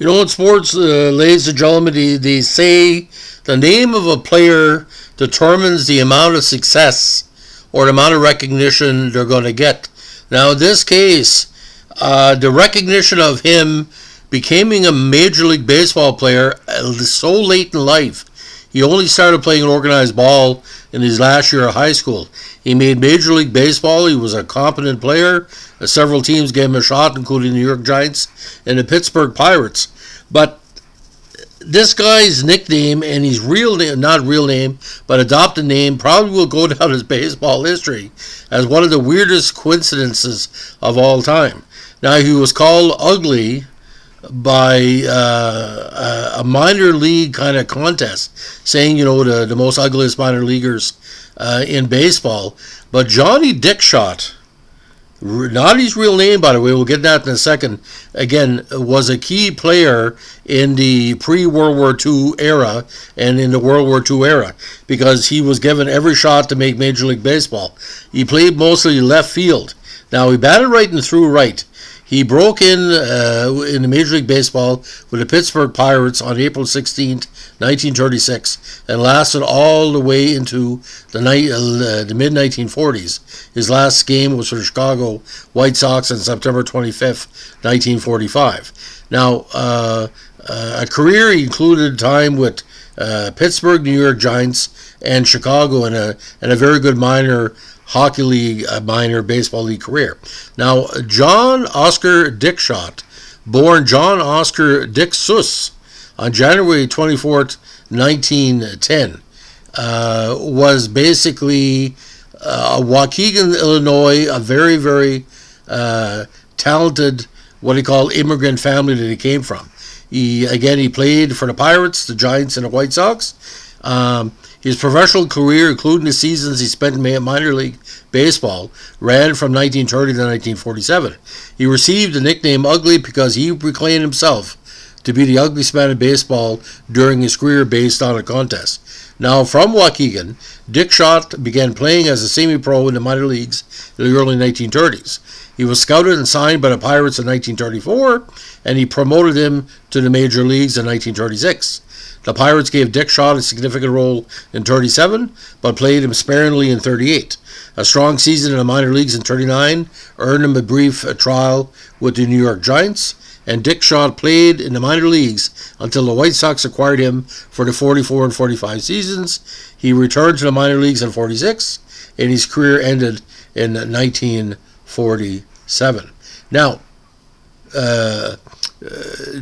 You know, in sports, ladies and gentlemen, they say the name of a player determines the amount of success or the amount of recognition they're going to get. Now, in this case, the recognition of him becoming a Major League Baseball player so late in life. He only started playing organized ball in his last year of high school. He made Major League Baseball. He was a competent player. Several teams gave him a shot, including the New York Giants and the Pittsburgh Pirates. But this guy's nickname and his real name, not real name, but adopted name, probably will go down as baseball history as one of the weirdest coincidences of all time. Now, he was called Ugly by a minor league kind of contest, saying, the most ugliest minor leaguers in baseball. But Johnny Dickshot, not his real name, by the way, we'll get that in a second, again, was a key player in the pre-World War II era and in the World War II era because he was given every shot to make Major League Baseball. He played mostly left field. Now, he batted right and threw right. He broke in the Major League Baseball with the Pittsburgh Pirates on April 16th, 1936, and lasted all the way into the mid-1940s. His last game was for the Chicago White Sox on September 25th, 1945. Now, a career he included time with Pittsburgh, New York Giants, and Chicago, and a very good minor hockey league, minor baseball league career. Now, John Oscar Dickshot, born John Oscar Dicksus on January 24th, 1910, was basically Waukegan, Illinois, a very, very talented, what he called immigrant family that he came from. He played for the Pirates, the Giants, and the White Sox. His professional career, including the seasons he spent in minor league baseball, ran from 1930 to 1947. He received the nickname Ugly because he proclaimed himself to be the ugliest man in baseball during his career based on a contest. Now, from Waukegan, Dickshot began playing as a semi-pro in the minor leagues in the early 1930s. He was scouted and signed by the Pirates in 1934, and he promoted him to the major leagues in 1936. The Pirates gave Dickshot a significant role in 37, but played him sparingly in 38. A strong season in the minor leagues in 39 earned him a brief trial with the New York Giants, and Dickshot played in the minor leagues until the White Sox acquired him for the 44 and 45 seasons. He returned to the minor leagues in 46, and his career ended in 1947. Now,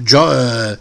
John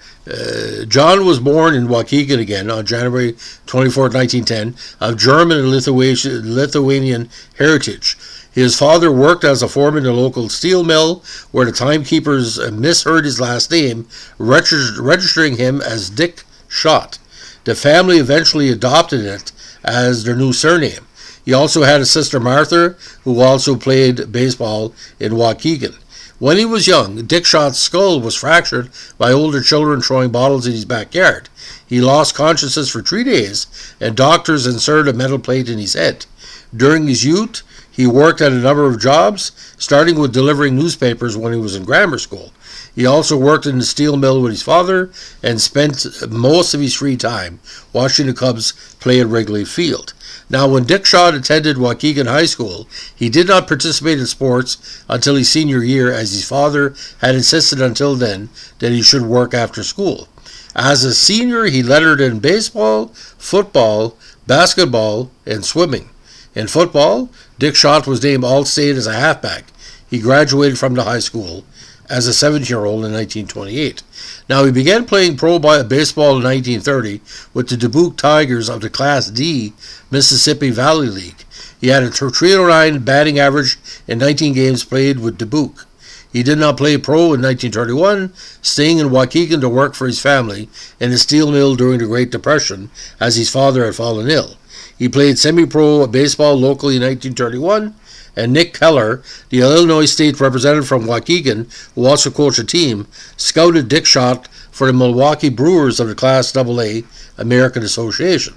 was born in Waukegan again on January 24, 1910, of German and Lithuanian heritage. His father worked as a foreman in a local steel mill where the timekeepers misheard his last name, registering him as Dickshot. The family eventually adopted it as their new surname. He also had a sister, Martha, who also played baseball in Waukegan. When he was young, Dickshot's skull was fractured by older children throwing bottles in his backyard. He lost consciousness for 3 days, and doctors inserted a metal plate in his head. During his youth, he worked at a number of jobs, starting with delivering newspapers when he was in grammar school. He also worked in the steel mill with his father and spent most of his free time watching the Cubs play at Wrigley Field. Now, when Dickshot attended Waukegan High School, he did not participate in sports until his senior year, as his father had insisted until then that he should work after school. As a senior, he lettered in baseball, football, basketball, and swimming. In football, Dickshot was named All-State as a halfback. He graduated from the high school as a 17-year-old in 1928. Now, he began playing pro baseball in 1930 with the Dubuque Tigers of the Class D Mississippi Valley League. He had a 309 batting average in 19 games played with Dubuque. He did not play pro in 1931, staying in Waukegan to work for his family in a steel mill during the Great Depression, as his father had fallen ill. He played semi-pro baseball locally in 1931, and Nick Keller, the Illinois State representative from Waukegan, who also coached a team, scouted Dickshot for the Milwaukee Brewers of the Class AA American Association.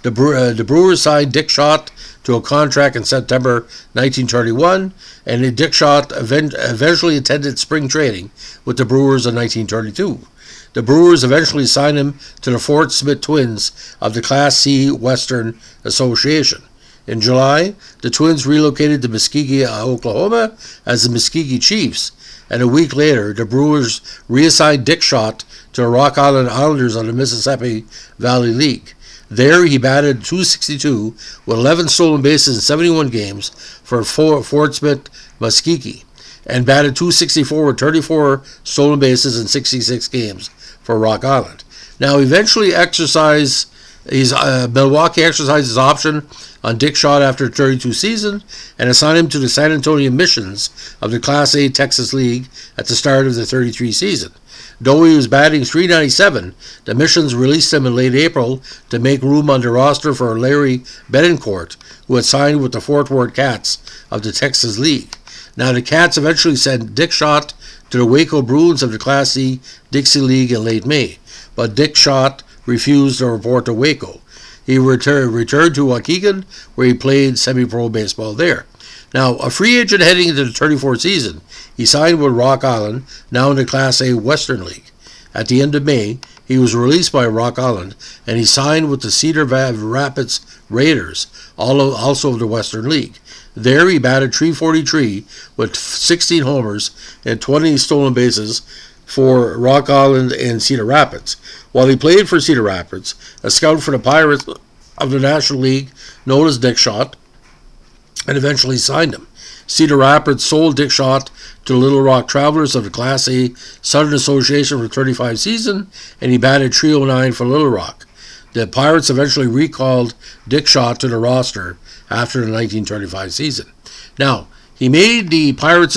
The Brewers signed Dickshot to a contract in September 1931, and Dickshot eventually attended spring training with the Brewers in 1932. The Brewers eventually signed him to the Fort Smith Twins of the Class C Western Association. In July, the Twins relocated to Muskogee, Oklahoma as the Muskogee Chiefs, and a week later, the Brewers reassigned Dickshot to the Rock Island Islanders of the Mississippi Valley League. There, he batted .262 with 11 stolen bases in 71 games for Fort Smith Muskogee, and batted .264 with 34 stolen bases in 66 games for Rock Island. Now, Milwaukee exercised his option on Dickshot after the 32 season and assigned him to the San Antonio Missions of the Class A Texas League at the start of the 33 season. Though he was batting .397, the Missions released him in late April to make room on the roster for Larry Betancourt, who had signed with the Fort Worth Cats of the Texas League. Now, the Cats eventually sent Dickshot to the Waco Bruins of the Class C Dixie League in late May, but Dickshot refused to report to Waco. He returned to Waukegan, where he played semi-pro baseball there. Now, a free agent heading into the 34th season, he signed with Rock Island, now in the Class A Western League. At the end of May, he was released by Rock Island, and he signed with the Cedar Rapids Raiders, also of the Western League. There, he batted .343 with 16 homers and 20 stolen bases for Rock Island and Cedar Rapids. While he played for Cedar Rapids, a scout for the Pirates of the National League noticed Dickshot and eventually signed him. Cedar Rapids sold Dickshot to the Little Rock Travelers of the Class A Southern Association for 35 season, and he batted .309 for Little Rock. The Pirates eventually recalled Dickshot to the roster after the 1935 season. Now, he made the Pirates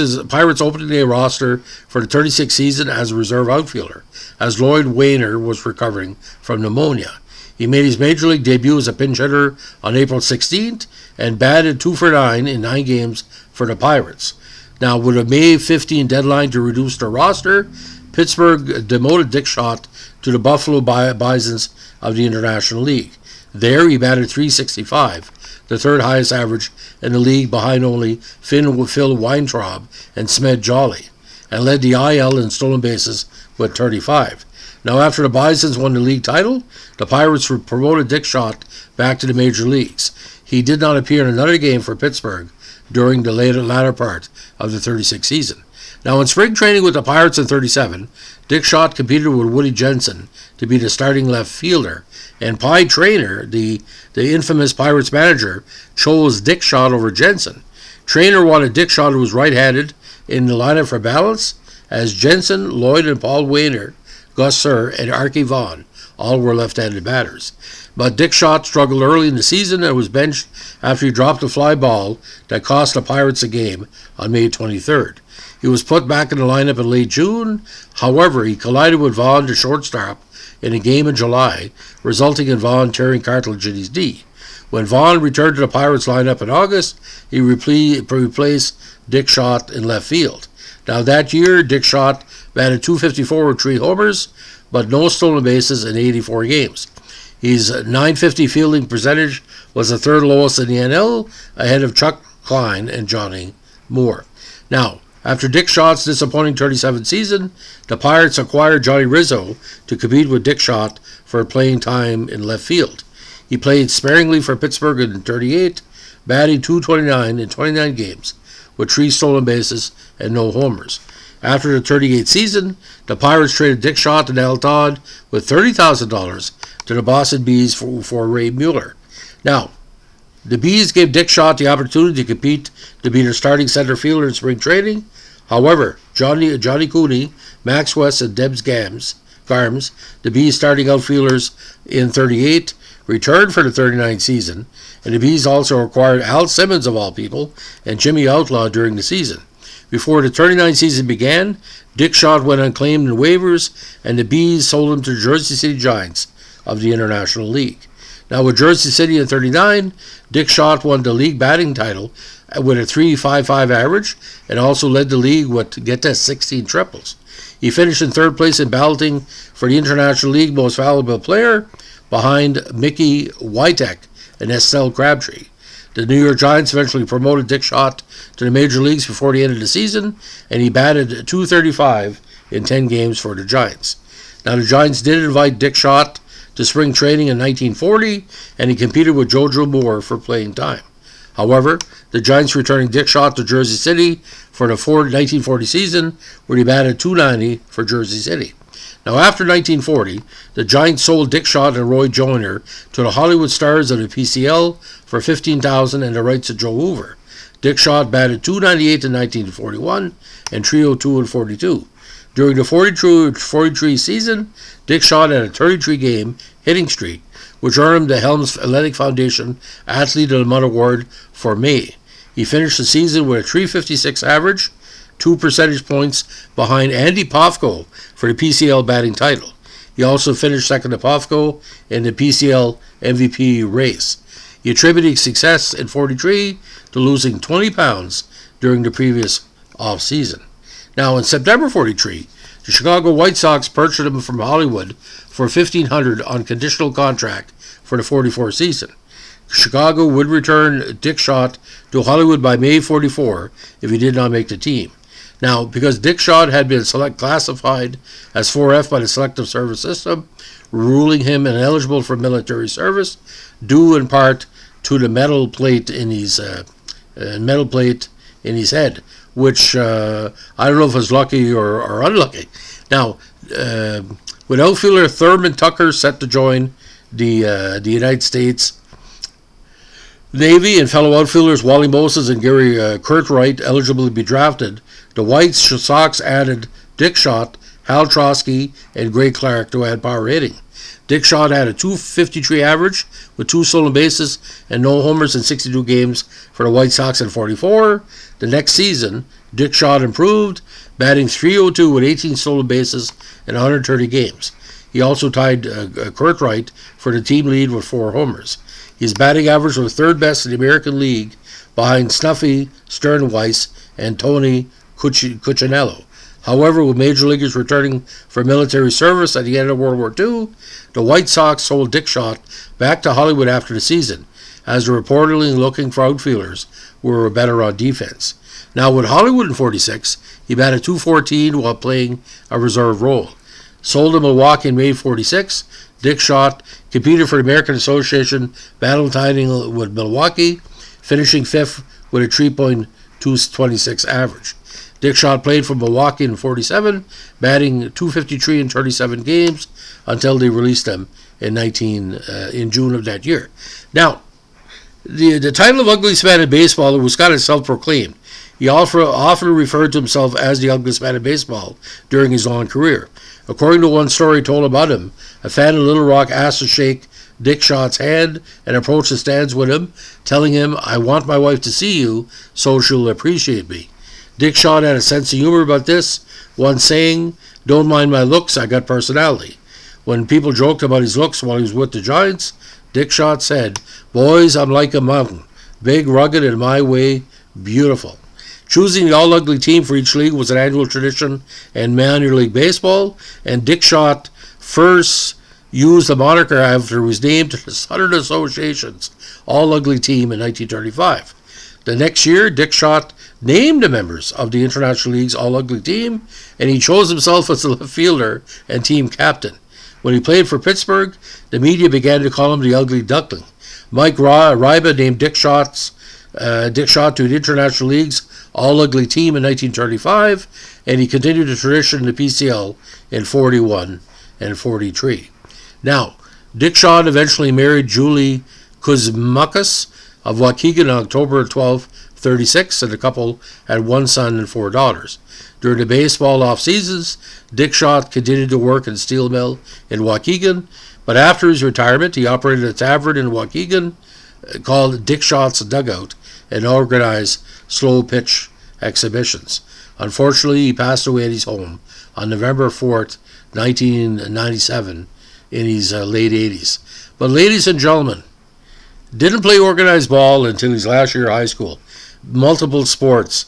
opening day roster for the 36th season as a reserve outfielder, as Lloyd Wayner was recovering from pneumonia. He made his major league debut as a pinch hitter on April 16th and batted 2 for 9 in 9 games for the Pirates. Now, with a May 15 deadline to reduce the roster, Pittsburgh demoted Dickshot to the Buffalo Bisons of the International League. There, he batted .365, the third highest average in the league behind only Phil Weintraub and Smed Jolly, and led the IL in stolen bases with 35. Now, after the Bisons won the league title, the Pirates promoted Dickshot back to the major leagues. He did not appear in another game for Pittsburgh during the latter part of the 36th season. Now, in spring training with the Pirates in 37, Dickshot competed with Woody Jensen to be the starting left fielder, and Pie Traynor, the infamous Pirates manager, chose Dickshot over Jensen. Traynor wanted Dickshot, who was right-handed, in the lineup for balance, as Jensen, Lloyd, and Paul Wayner, Gus Sir, and Archie Vaughn all were left-handed batters. But Dickshot struggled early in the season and was benched after he dropped a fly ball that cost the Pirates a game on May 23rd. He was put back in the lineup in late June. However, he collided with Vaughn, the shortstop, in a game in July, resulting in Vaughn tearing cartilage in his knee. When Vaughn returned to the Pirates lineup in August, he replaced Dickshot in left field. Now, that year, Dickshot batted .254 with 3 homers, but no stolen bases in 84 games. His .950 fielding percentage was the third lowest in the NL, ahead of Chuck Klein and Johnny Moore. Now, after Dickshot's disappointing 37th season, the Pirates acquired Johnny Rizzo to compete with Dickshot for playing time in left field. He played sparingly for Pittsburgh in 38, batting .229 in 29 games, with 3 stolen bases and no homers. After the 38th season, the Pirates traded Dickshot and Al Todd with $30,000 to the Boston Bees for Ray Mueller. Now, the Bees gave Dickshot the opportunity to compete to be their starting center fielder in spring training. However, Johnny Cooney, Max West, and Debs Garms, the Bees starting outfielders in 38, returned for the 39th season, and the Bees also acquired Al Simmons, of all people, and Jimmy Outlaw during the season. Before the 39th season began, Dickshot went unclaimed in waivers, and the Bees sold him to the Jersey City Giants of the International League. Now, with Jersey City in 39, Dickshot won the league batting title with a .355 average and also led the league with, get this, 16 triples. He finished in third place in balloting for the International League Most Valuable Player behind Mickey Witek and Estelle Crabtree. The New York Giants eventually promoted Dickshot to the major leagues before the end of the season, and he batted .235 in 10 games for the Giants. Now, the Giants did invite Dickshot to spring training in 1940, and he competed with Jojo Moore for playing time. However, the Giants returning Dickshot to Jersey City for the 1940 season, where he batted .290 for Jersey City. Now, after 1940, the Giants sold Dickshot and Roy Joyner to the Hollywood Stars of the PCL for $15,000 and the rights to Joe Hoover. Dickshot batted .298 in 1941 and .302 in 42. During the 43 season, Dickshot had a 33-game hitting streak, which earned him the Helms Athletic Foundation Athlete of the Month Award for May. He finished the season with a .356 average, 2 percentage points behind Andy Pofko for the PCL batting title. He also finished second to Pofko in the PCL MVP race. He attributed his success in 43 to losing 20 pounds during the previous off-season. Now, in September 43, the Chicago White Sox purchased him from Hollywood for $1,500 on conditional contract for the 44 season. Chicago would return Dickshot to Hollywood by May 44 if he did not make the team. Now, because Dickshot had been classified as 4F by the Selective Service System, ruling him ineligible for military service, due in part to the metal plate in his head, which I don't know if it's lucky or unlucky. Now, with outfielder Thurman Tucker set to join the United States Navy and fellow outfielders Wally Moses and Gary Curtright eligible to be drafted, the White Sox added Dickshot, Hal Trotsky, and Gray Clark to add power hitting. Dickshot had a .253 average with 2 stolen bases and no homers in 62 games for the White Sox in 44. The next season, Dickshot improved, batting .302 with 18 stolen bases in 130 games. He also tied Curtright for the team lead with 4 homers. His batting average was third best in the American League behind Snuffy Sternweiss and Tony Cuccinello. However, with major leaguers returning for military service at the end of World War II, the White Sox sold Dickshot back to Hollywood after the season, as they're reportedly looking for outfielders who were better on defense. Now, with Hollywood in 46, he batted .214 while playing a reserve role. Sold to Milwaukee in May 46, Dickshot competed for the American Association battle title with Milwaukee, finishing 5th with a .3.226 average. Dickshot played for Milwaukee in 47, batting .253 in 37 games until they released him in June of that year. Now, the title of Ugliest Man in Baseball was kind of self-proclaimed. He often referred to himself as the ugliest man in baseball during his long career. According to one story told about him, a fan in Little Rock asked to shake Dickshot's hand and approached the stands with him, telling him, "I want my wife to see you so she'll appreciate me." Dickshot had a sense of humor about this, once saying, "Don't mind my looks, I got personality." When people joked about his looks while he was with the Giants, Dickshot said, "Boys, I'm like a mountain, big, rugged, and my way, beautiful." Choosing the all-ugly team for each league was an annual tradition in minor league baseball, and Dickshot first used the moniker after he was named to the Southern Association's all-ugly team in 1935. The next year, Dickshot named the members of the International League's all-ugly team, and he chose himself as the left fielder and team captain. When he played for Pittsburgh, the media began to call him the Ugly Duckling. Mike Ryba named Dickshot to the International League's all-ugly team in 1935, and he continued the tradition in the PCL in 41 and 43. Now, Dickshot eventually married Julie Kuzmakas of Waukegan on October 12, 36, and the couple had 1 son and 4 daughters. During the baseball off-seasons, Dickshot continued to work in steel mill in Waukegan, but after his retirement, he operated a tavern in Waukegan called Dickshot's Dugout and organized slow-pitch exhibitions. Unfortunately, he passed away at his home on November 4th, 1997, in his late 80s. But ladies and gentlemen, didn't play organized ball until his last year of high school. Multiple sports.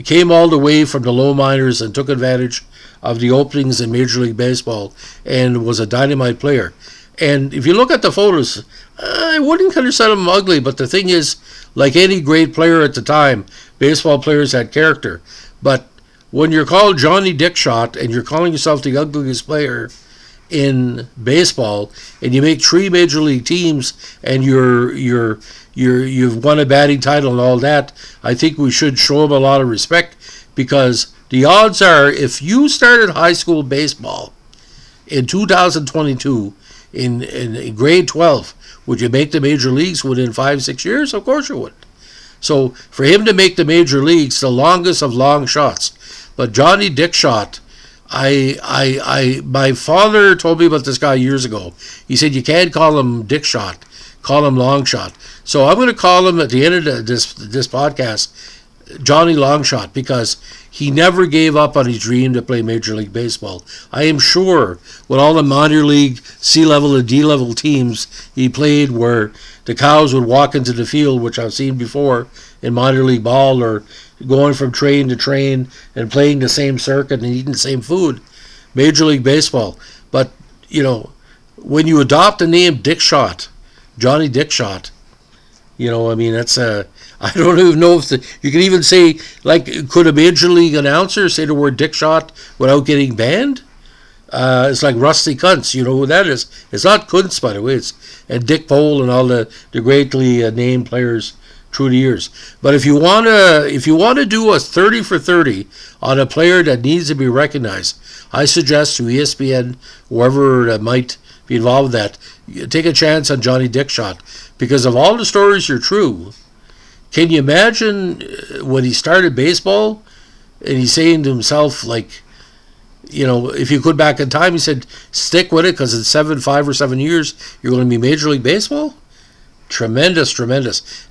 Came all the way from the low minors and took advantage of the openings in Major League Baseball and was a dynamite player. And if you look at the photos, I wouldn't consider them ugly, but the thing is, like any great player at the time, baseball players had character. But when you're called Johnny Dickshot and you're calling yourself the ugliest player in baseball, and you make 3 major league teams, and you've won a batting title and all that, I think we should show him a lot of respect, because the odds are, if you started high school baseball in 2022 in grade 12, would you make the major leagues within 5-6 years? Of course you would. So for him to make the major leagues, the longest of long shots. But Johnny Dickshot, my father told me about this guy years ago. He said you can't call him Dickshot, call him Longshot. So I'm going to call him at the end of this podcast Johnny Longshot, because he never gave up on his dream to play Major League Baseball. I am sure with all the minor league C-level and D-level teams he played, where the cows would walk into the field, which I've seen before in minor league ball, or going from train to train and playing the same circuit and eating the same food, Major League Baseball. But, when you adopt the name Dickshot, Johnny Dickshot, that's I don't even know if you can even say, like, could a Major League announcer say the word Dickshot without getting banned? It's like Rusty Kuntz, you know who that is. It's not Kuntz, by the way, and Dick Pole and all the greatly named players through the years. But if you want to do a 30 for 30 on a player that needs to be recognized, I suggest to ESPN, whoever that might be involved with that, take a chance on Johnny Dickshot, because if all the stories are true, can you imagine when he started baseball and he's saying to himself, like, if you could back in time, he said, stick with it, because in 5 or 7 years, you're going to be Major League Baseball? Tremendous.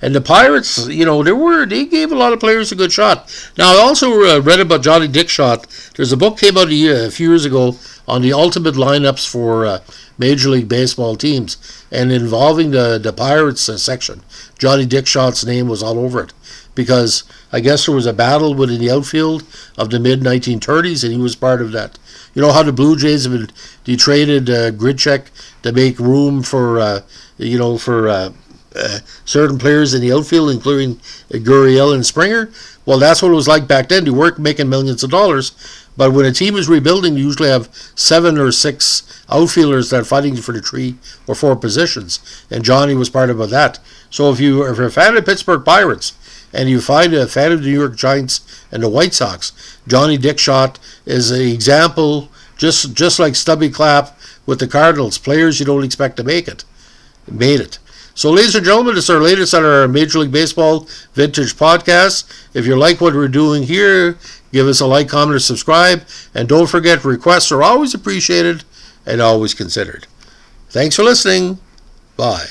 And the Pirates, they gave a lot of players a good shot. Now, I also read about Johnny Dickshot. There's a book came out a few years ago on the ultimate lineups for Major League Baseball teams, and involving the Pirates section. Johnny Dickshot's name was all over it, because I guess there was a battle within the outfield of the mid-1930s, and he was part of that. You know how the Blue Jays have traded Grichuk to make room for certain players in the outfield, including Gurriel and Springer? Well, that's what it was like back then. They weren't making millions of dollars, but when a team is rebuilding, you usually have 7 or 6 outfielders that are fighting for the 3 or 4 positions, and Johnny was part of that. So if you're a fan of Pittsburgh Pirates, and you find a fan of the New York Giants and the White Sox, Johnny Dickshot is an example, just like Stubby Clapp with the Cardinals, players you don't expect to make it, made it. So, ladies and gentlemen, this is our latest on our Major League Baseball Vintage Podcast. If you like what we're doing here, give us a like, comment, or subscribe. And don't forget, requests are always appreciated and always considered. Thanks for listening. Bye.